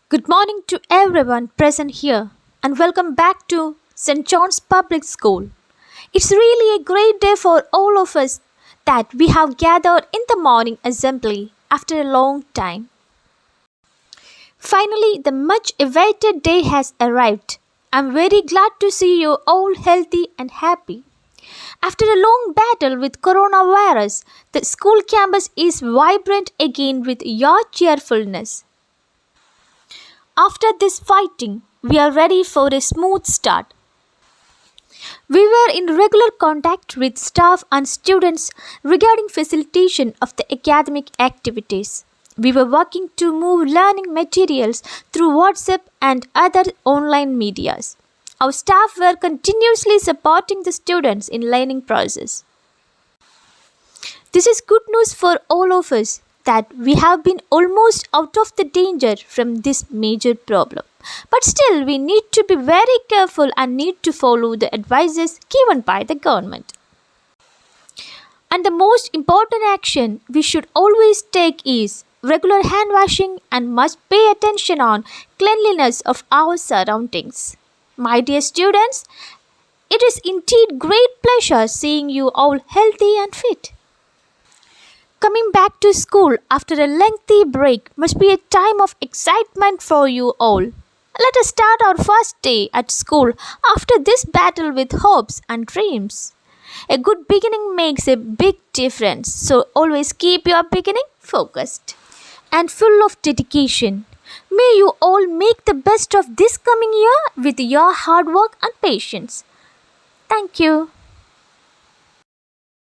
Good morning to everyone present here and welcome back to St. John's Public School. It's really a great day for all of us that we have gathered in the morning assembly after a long time. Finally, the much awaited day has arrived. I'm very glad to see you all healthy and happy. After a long battle with coronavirus, the school campus is vibrant again with your cheerfulness. After this fighting, we are ready for a smooth start. We were in regular contact with staff and students regarding facilitation of the academic activities. We were working to move learning materials through WhatsApp and other online medias. Our staff were continuously supporting the students in learning process. This is good news for all of us that we have been almost out of the danger from this major problem. But still, we need to be very careful and need to follow the advices given by the government. And the most important action we should always take is regular hand washing and must pay attention on cleanliness of our surroundings. My dear students, it is indeed great pleasure seeing you all healthy and fit. Coming back to school after a lengthy break must be a time of excitement for you all. Let us start our first day at school after this battle with hopes and dreams. A good beginning makes a big difference, so always keep your beginning focused and full of dedication. May you all make the best of this coming year with your hard work and patience. Thank you.